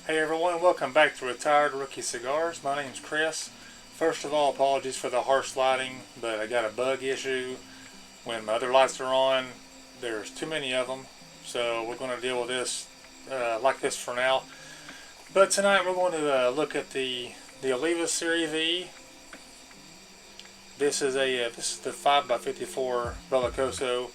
Hey everyone, welcome back to Retired Rookie Cigars. My name's Chris. First of all, apologies for the harsh lighting, but I got a bug issue. When my other lights are on, there's too many of them, so we're going to deal with this like this for now. But tonight we're going to look at the Oliva Serie V. This is the 5x54 Bellicoso.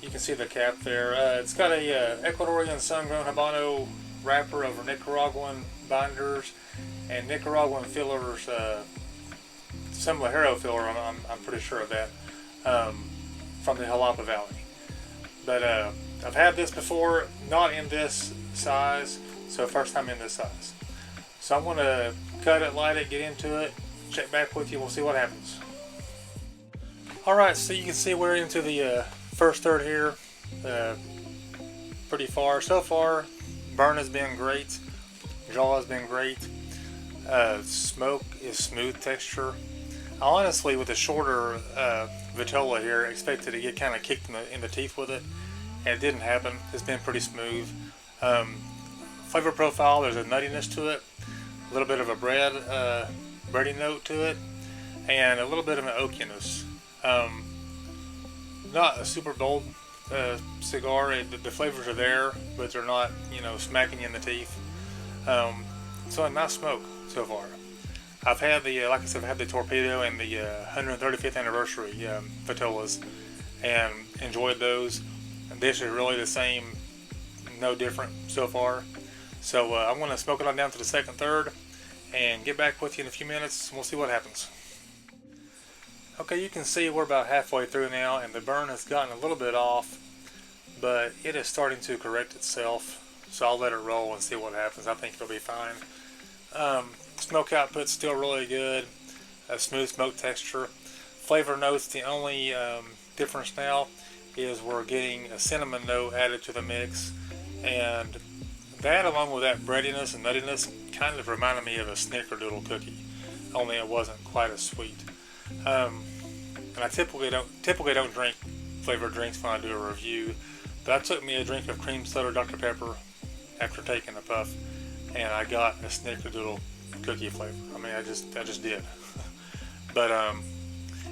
You can see the cap there. It's got a Ecuadorian sun-grown Habano wrapper over Nicaraguan binders and Nicaraguan fillers, some Lajero filler, I'm pretty sure of that, from the Jalapa Valley. But I've had this before, not in this size, so first time in this size. So I'm going to cut it, light it, get into it, check back with you, we'll see what happens. Alright, so you can see we're into the first third here, pretty far. So far, burn has been great, draw has been great, smoke is smooth texture. I honestly, with the shorter Vitola here, expected to get kind of kicked in the teeth with it, and it didn't happen. It's been pretty smooth. Flavor profile, there's a nuttiness to it, a little bit of a bready note to it, and a little bit of an oakiness. Not a super bold cigar. The flavors are there, but they're not, smacking you in the teeth. So a nice smoke so far. I've had like I said, I've had the Torpedo and the 135th anniversary Vitolas, and enjoyed those. This is really the same, no different so far. So I'm going to smoke it on down to the second third, and get back with you in a few minutes, and we'll see what happens. Okay, you can see we're about halfway through now, and the burn has gotten a little bit off, but it is starting to correct itself, so I'll let it roll and see what happens. I think it'll be fine. Smoke output's still really good, a smooth smoke texture. Flavor notes, the only difference now is we're getting a cinnamon note added to the mix, and that, along with that breadiness and nuttiness, kind of reminded me of a snickerdoodle cookie, only it wasn't quite as sweet. And I typically don't drink flavored drinks when I do a review, but I took me a drink of cream soda Dr. Pepper after taking a puff, and I got a snickerdoodle cookie flavor. I mean, I just did. But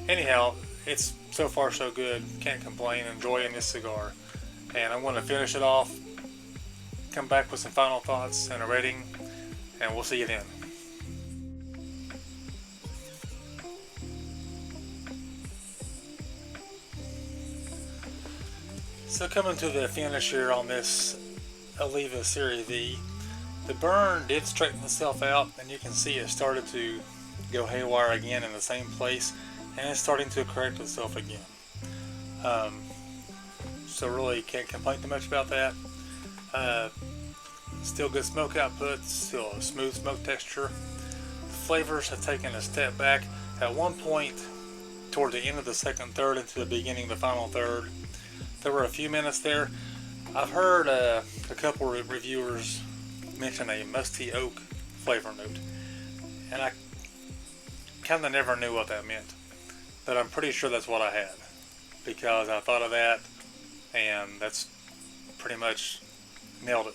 anyhow, it's so far so good. Can't complain. Enjoying this cigar, and I'm going to finish it off. Come back with some final thoughts and a rating, and we'll see you then. So coming to the finish here on this Oliva Serie V, the burn did straighten itself out, and you can see it started to go haywire again in the same place, and it's starting to correct itself again. So really can't complain too much about that. Still good smoke output, still a smooth smoke texture. The flavors have taken a step back. At one point, toward the end of the second third into the beginning of the final third, there were a few minutes there. I've heard a couple of reviewers mention a musty oak flavor note, and I kind of never knew what that meant, but I'm pretty sure that's what I had, because I thought of that, and that's pretty much nailed it.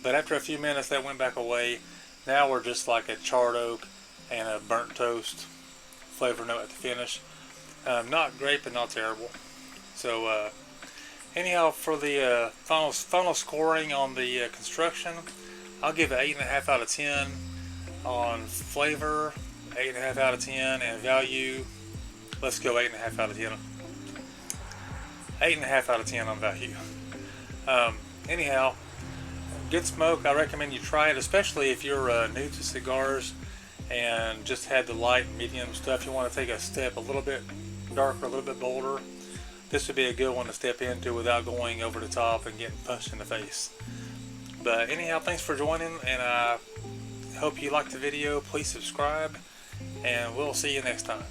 But after a few minutes, that went back away. Now we're just like a charred oak and a burnt toast flavor note at the finish. Not great, but not terrible. So anyhow, for the final scoring on the construction, I'll give it 8.5 out of 10 on flavor, 8.5 out of 10, and value. Let's go 8.5 out of 10. 8.5 out of 10 on value. Anyhow, good smoke. I recommend you try it, especially if you're new to cigars and just had the light and medium stuff. You want to take a step a little bit darker, a little bit bolder. This would be a good one to step into without going over the top and getting punched in the face. But anyhow, thanks for joining, and I hope you liked the video. Please subscribe, and we'll see you next time.